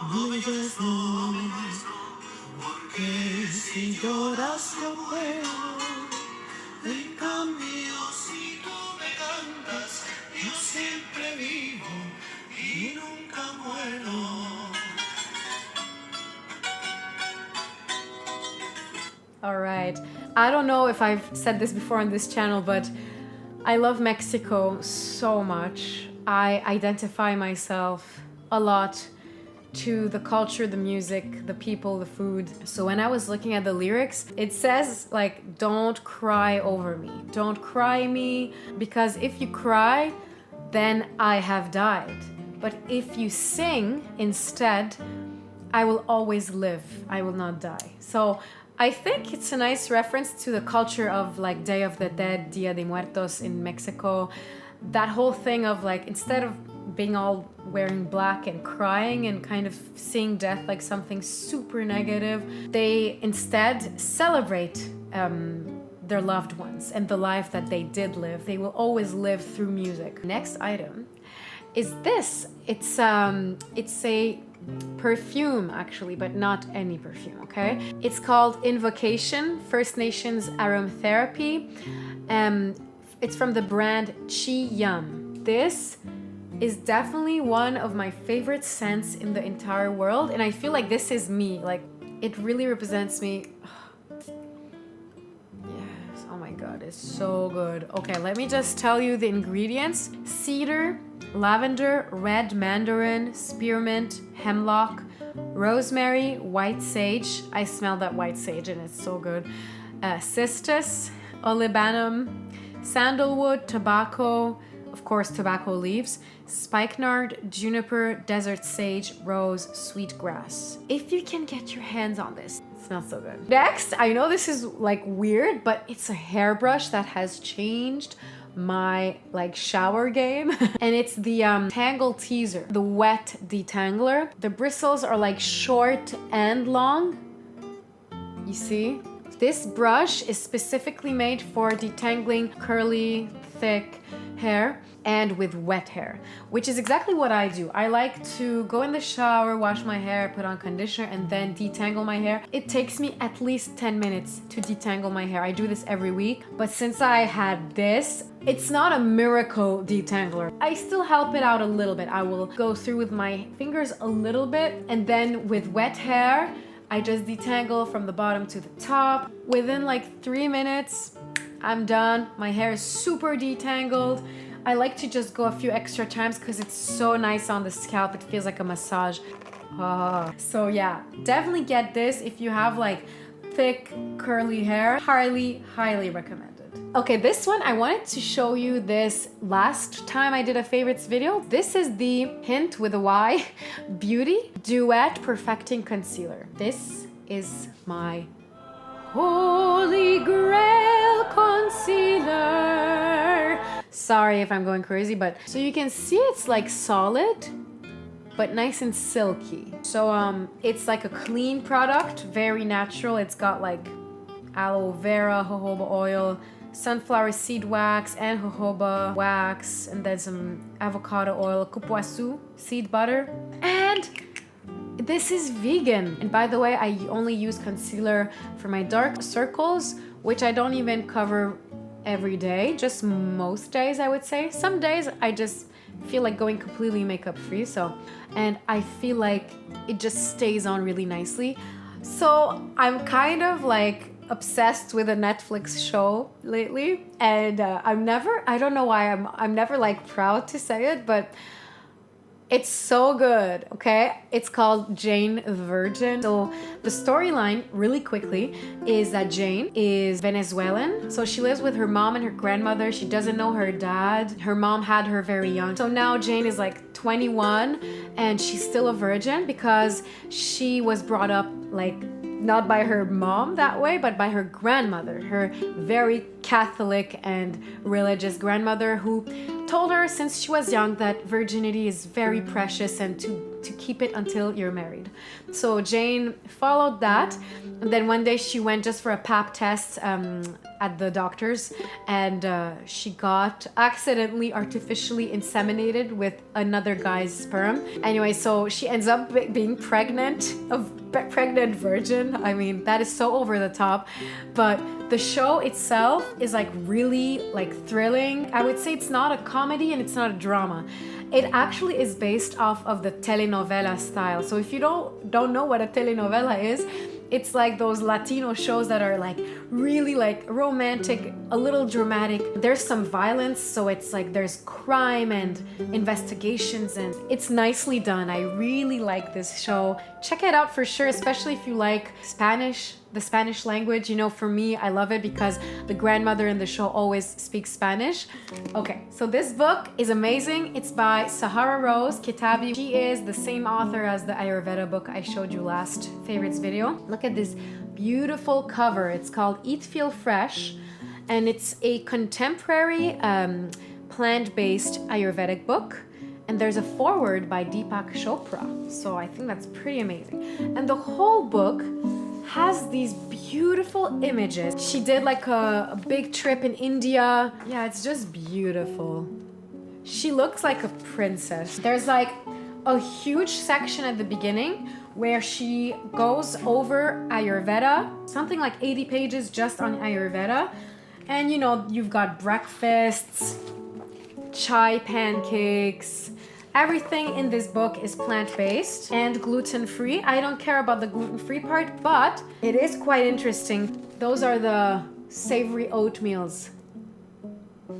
No digas no, porque si lloras no puedo. En cambio, si tú me cantas, yo siempre vivo y nunca muero. All right. I don't know if I've said this before on this channel, but I love Mexico so much. I identify myself a lot to the culture, the music, the people, the food. So when I was looking at the lyrics, it says like, don't cry over me. Don't cry me, because if you cry, then I have died. But if you sing instead, I will always live. I will not die. So I think it's a nice reference to the culture of like Day of the Dead, Dia de Muertos in Mexico. That whole thing of like, instead of being all wearing black and crying and kind of seeing death like something super negative, they instead celebrate their loved ones and the life that they did live. They will always live through music. Next item is this. It's a perfume actually, but not any perfume, okay? It's called Invocation, First Nations aromatherapy. It's from the brand Chi Yum. This is definitely one of my favorite scents in the entire world, and I feel like this is me. Like, it really represents me. Yes, oh my god, it's so good. Okay, let me just tell you the ingredients. Cedar, lavender, red mandarin, spearmint, hemlock, rosemary, white sage. I smell that white sage and it's so good. Cistus, olibanum, sandalwood, tobacco, of course tobacco leaves, spikenard, juniper, desert sage, rose, sweetgrass. If you can get your hands on this, it smells so good. Next, I know this is like weird, but it's a hairbrush that has changed my like shower game. And it's the Tangle Teezer, the wet detangler. The bristles are like short and long. You see? This brush is specifically made for detangling curly, thick hair and with wet hair, which is exactly what I do. I like to go in the shower, wash my hair, put on conditioner, and then detangle my hair. It takes me at least 10 minutes to detangle my hair. I do this every week, but since I had this, it's not a miracle detangler. I still help it out a little bit. I will go through with my fingers a little bit, and then with wet hair, I just detangle from the bottom to the top. Within like 3 minutes, I'm done. My hair is super detangled. I like to just go a few extra times because it's so nice on the scalp. It feels like a massage. So yeah, definitely get this if you have like thick curly hair. Highly, highly recommended. Okay, this one, I wanted to show you this last time I did a favorites video. This is the Hynt with a Y Beauty Duet Perfecting Concealer. This is my Holy Grail concealer. Sorry if I'm going crazy, but so you can see it's like solid, but nice and silky. So it's like a clean product, very natural. It's got like aloe vera, jojoba oil, sunflower seed wax, and jojoba wax, and then some avocado oil, cupuaçu seed butter, and this is vegan. And by the way, I only use concealer for my dark circles, which I don't even cover every day, just most days I would say. Some days I just feel like going completely makeup free, and I feel like it just stays on really nicely. So I'm kind of like obsessed with a Netflix show lately, and I don't know why I'm never like proud to say it, but it's so good, okay? It's called Jane the Virgin. So the storyline, really quickly, is that Jane is Venezuelan. So she lives with her mom and her grandmother. She doesn't know her dad. Her mom had her very young. So now Jane is like 21 and she's still a virgin because she was brought up like not by her mom that way, but by her grandmother, her very Catholic and religious grandmother, who told her since she was young that virginity is very precious and to to keep it until you're married. So Jane followed that, and then one day she went just for a pap test at the doctor's, and she got accidentally artificially inseminated with another guy's sperm. Anyway, so she ends up being pregnant, a pregnant virgin. I mean, that is so over the top, but the show itself is like really like thrilling. I would say it's not a comedy and it's not a drama. It actually is based off of the telenovela style. So if you don't know what a telenovela is, it's like those Latino shows that are like really like romantic, a little dramatic. There's some violence, so it's like there's crime and investigations, and it's nicely done. I really like this show. Check it out for sure, especially if you like Spanish, the Spanish language. You know, for me, I love it because the grandmother in the show always speaks Spanish. Okay, so this book is amazing. It's by Sahara Rose Ketabi. She is the same author as the Ayurveda book I showed you last favorites video. Look at this beautiful cover. It's called Eat Feel Fresh, and it's a contemporary plant-based Ayurvedic book. And there's a foreword by Deepak Chopra. So I think that's pretty amazing. And the whole book has these beautiful images. She did like a big trip in India. Yeah, it's just beautiful. She looks like a princess. There's like a huge section at the beginning where she goes over Ayurveda, something like 80 pages just on Ayurveda. And you know, you've got breakfasts, chai pancakes. Everything in this book is plant-based and gluten-free. I don't care about the gluten-free part, but it is quite interesting. Those are the savory oatmeals.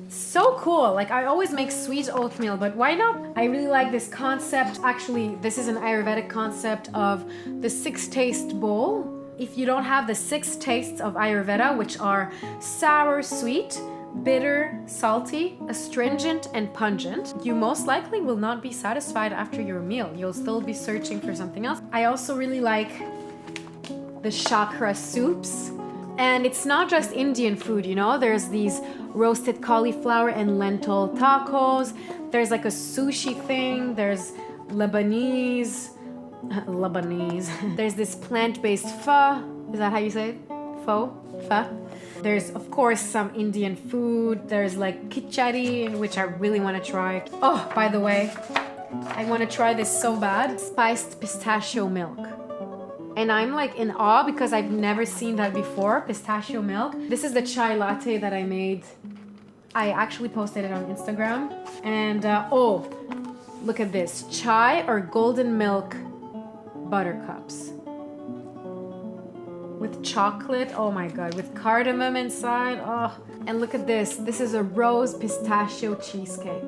So cool. Like, I always make sweet oatmeal, but why not? I really like this concept. Actually, this is an Ayurvedic concept of the 6-taste bowl. If you don't have the 6 tastes of Ayurveda, which are sour, sweet, bitter, salty, astringent, and pungent, you most likely will not be satisfied after your meal. You'll still be searching for something else. I also really like the chakra soups. And it's not just Indian food, you know? There's these roasted cauliflower and lentil tacos. There's like a sushi thing. There's Lebanese. There's this plant-based pho. Is that how you say it? Pho? There's, of course, some Indian food. There's like khichdi, which I really want to try. Oh, by the way, I want to try this so bad. Spiced pistachio milk. And I'm like in awe because I've never seen that before, pistachio milk. This is the chai latte that I made. I actually posted it on Instagram. And oh, look at this. Chai or golden milk buttercups. With chocolate, oh my god, with cardamom inside, oh. And look at this, this is a rose pistachio cheesecake.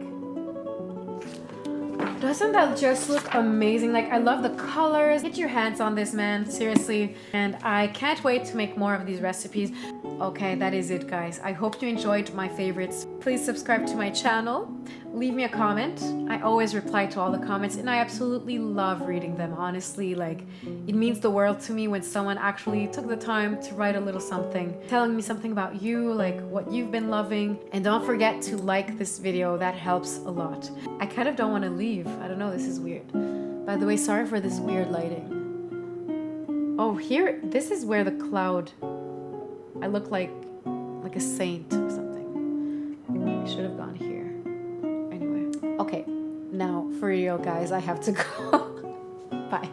Doesn't that just look amazing? Like, I love the colors. Get your hands on this, man, seriously. And I can't wait to make more of these recipes. Okay, that is it, guys. I hope you enjoyed my favorites. Please subscribe to my channel. Leave me a comment. I always reply to all the comments, and I absolutely love reading them. Honestly, like, it means the world to me when someone actually took the time to write a little something, telling me something about you, like what you've been loving. And don't forget to like this video. That helps a lot. I kind of don't want to leave. I don't know, this is weird. By the way, sorry for this weird lighting. Oh, here, this is where the cloud, I look like a saint or something. I should have gone here. Anyway, okay, now for real, guys, I have to go. Bye.